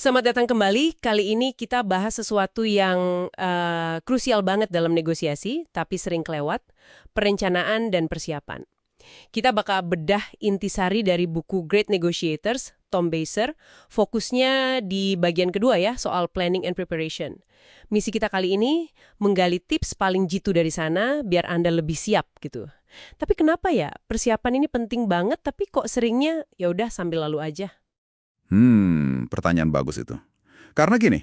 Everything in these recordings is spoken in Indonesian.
Selamat datang kembali. Kali ini kita bahas sesuatu yang krusial banget dalam negosiasi, tapi sering kelewat, perencanaan dan persiapan. Kita bakal bedah intisari dari buku Great Negotiators, Tom Baser, fokusnya di bagian kedua ya, soal planning and preparation. Misi kita kali ini menggali tips paling jitu dari sana biar Anda lebih siap gitu. Tapi kenapa ya persiapan ini penting banget tapi kok seringnya ya udah sambil lalu aja? Pertanyaan bagus itu. Karena gini,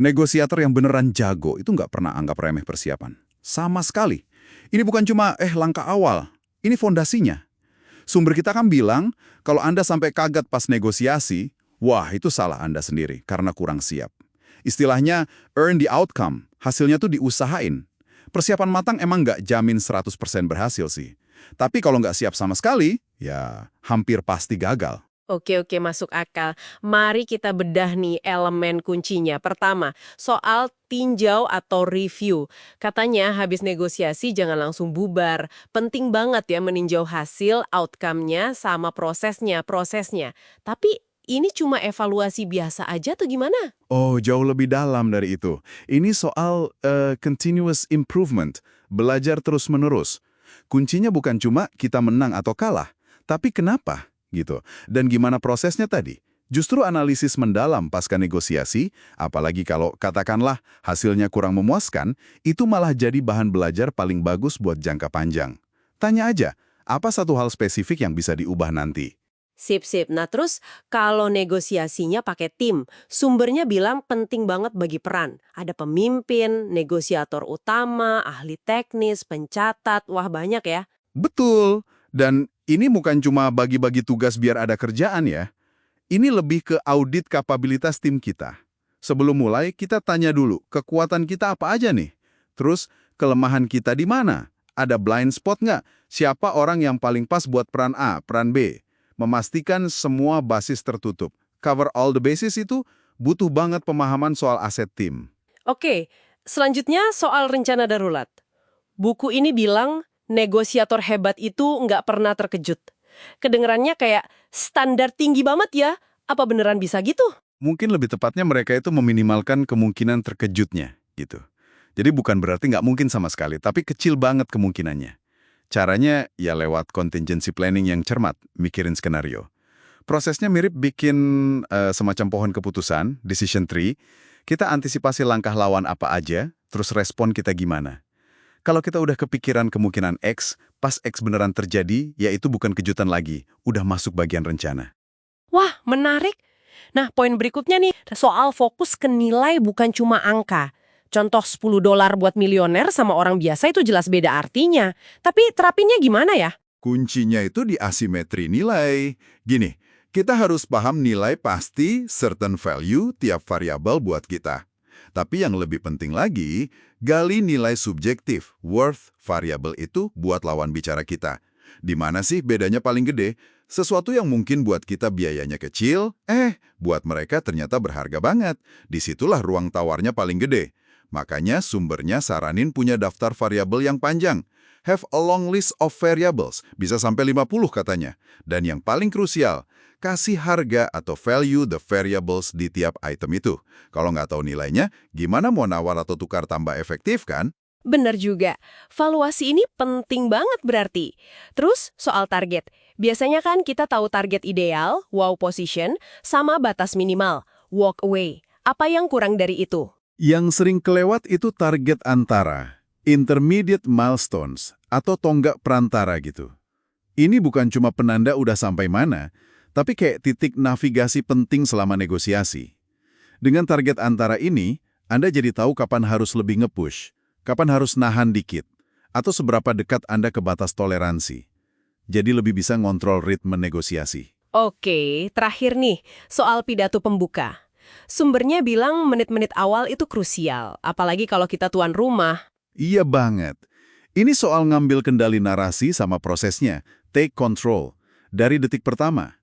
negosiator yang beneran jago itu nggak pernah anggap remeh persiapan. Sama sekali. Ini bukan cuma langkah awal, ini fondasinya. Sumber kita kan bilang, kalau Anda sampai kaget pas negosiasi, wah itu salah Anda sendiri karena kurang siap. Istilahnya earn the outcome, hasilnya tuh diusahain. Persiapan matang emang nggak jamin 100% berhasil sih. Tapi kalau nggak siap sama sekali, ya hampir pasti gagal. Oke, masuk akal. Mari kita bedah nih elemen kuncinya. Pertama, soal tinjau atau review. Katanya habis negosiasi jangan langsung bubar. Penting banget ya meninjau hasil, outcome-nya, sama prosesnya. Tapi ini cuma evaluasi biasa aja tuh gimana? Oh, jauh lebih dalam dari itu. Ini soal continuous improvement, belajar terus-menerus. Kuncinya bukan cuma kita menang atau kalah, tapi kenapa, gitu. Dan gimana prosesnya tadi? Justru analisis mendalam pasca negosiasi, apalagi kalau katakanlah hasilnya kurang memuaskan, itu malah jadi bahan belajar paling bagus buat jangka panjang. Tanya aja, apa satu hal spesifik yang bisa diubah nanti? Sip. Nah terus kalau negosiasinya pakai tim, sumbernya bilang penting banget bagi peran. Ada pemimpin, negosiator utama, ahli teknis, pencatat, wah banyak ya. Betul. Dan ini bukan cuma bagi-bagi tugas biar ada kerjaan ya. Ini lebih ke audit kapabilitas tim kita. Sebelum mulai, kita tanya dulu, kekuatan kita apa aja nih? Terus, kelemahan kita di mana? Ada blind spot nggak? Siapa orang yang paling pas buat peran A, peran B? Memastikan semua basis tertutup. Cover all the bases itu butuh banget pemahaman soal aset tim. Oke, selanjutnya soal rencana darurat. Buku ini bilang negosiator hebat itu nggak pernah terkejut. Kedengerannya kayak standar tinggi banget ya. Apa beneran bisa gitu? Mungkin lebih tepatnya mereka itu meminimalkan kemungkinan terkejutnya, gitu. Jadi bukan berarti nggak mungkin sama sekali, tapi kecil banget kemungkinannya. Caranya ya lewat contingency planning yang cermat, mikirin skenario. Prosesnya mirip bikin semacam pohon keputusan, decision tree. Kita antisipasi langkah lawan apa aja, terus respon kita gimana. Kalau kita udah kepikiran kemungkinan X, pas X beneran terjadi, ya itu bukan kejutan lagi, udah masuk bagian rencana. Wah, menarik. Nah, poin berikutnya nih, soal fokus ke nilai bukan cuma angka. Contoh $10 buat milioner sama orang biasa itu jelas beda artinya. Tapi terapinnya gimana ya? Kuncinya itu di asimetri nilai. Gini, kita harus paham nilai pasti certain value tiap variabel buat kita. Tapi yang lebih penting lagi, gali nilai subjektif, worth variabel itu buat lawan bicara kita. Di mana sih bedanya paling gede? Sesuatu yang mungkin buat kita biayanya kecil, buat mereka ternyata berharga banget. Disitulah ruang tawarnya paling gede. Makanya sumbernya saranin punya daftar variabel yang panjang. Have a long list of variables, bisa sampai 50 katanya. Dan yang paling krusial, kasih harga atau value the variables di tiap item itu. Kalau nggak tahu nilainya, gimana mau nawar atau tukar tambah efektif kan? Benar juga. Valuasi ini penting banget berarti. Terus soal target. Biasanya kan kita tahu target ideal, wow position, sama batas minimal, walk away. Apa yang kurang dari itu? Yang sering kelewat itu target antara, intermediate milestones, atau tonggak perantara gitu. Ini bukan cuma penanda udah sampai mana, tapi kayak titik navigasi penting selama negosiasi. Dengan target antara ini, Anda jadi tahu kapan harus lebih nge-push, kapan harus nahan dikit, atau seberapa dekat Anda ke batas toleransi. Jadi lebih bisa ngontrol ritme negosiasi. Oke, terakhir nih, soal pidato pembuka. Sumbernya bilang menit-menit awal itu krusial, apalagi kalau kita tuan rumah. Iya banget. Ini soal ngambil kendali narasi sama prosesnya, take control, dari detik pertama.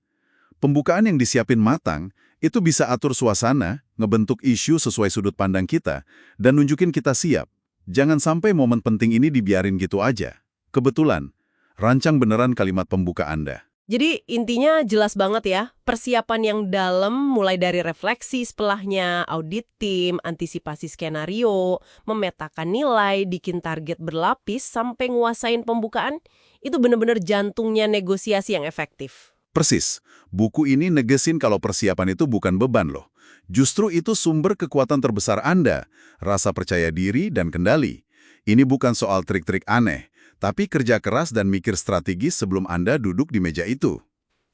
Pembukaan yang disiapin matang, itu bisa atur suasana, ngebentuk isu sesuai sudut pandang kita, dan nunjukin kita siap. Jangan sampai momen penting ini dibiarin gitu aja. Kebetulan, rancang beneran kalimat pembuka Anda. Jadi intinya jelas banget ya, persiapan yang dalam mulai dari refleksi setelahnya, audit tim, antisipasi skenario, memetakan nilai, bikin target berlapis, sampai nguasain pembukaan, itu benar-benar jantungnya negosiasi yang efektif. Persis. Buku ini negesin kalau persiapan itu bukan beban loh. Justru itu sumber kekuatan terbesar Anda, rasa percaya diri dan kendali. Ini bukan soal trik-trik aneh, tapi kerja keras dan mikir strategis sebelum Anda duduk di meja itu.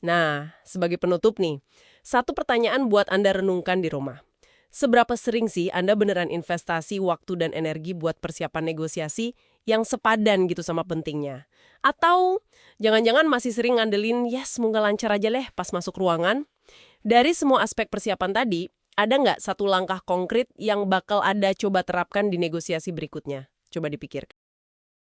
Nah, sebagai penutup nih, satu pertanyaan buat Anda renungkan di rumah. Seberapa sering sih Anda beneran investasi waktu dan energi buat persiapan negosiasi yang sepadan gitu sama pentingnya? Atau jangan-jangan masih sering ngandelin, ya semoga lancar aja deh pas masuk ruangan? Dari semua aspek persiapan tadi, ada nggak satu langkah konkret yang bakal Anda coba terapkan di negosiasi berikutnya? Coba dipikirkan.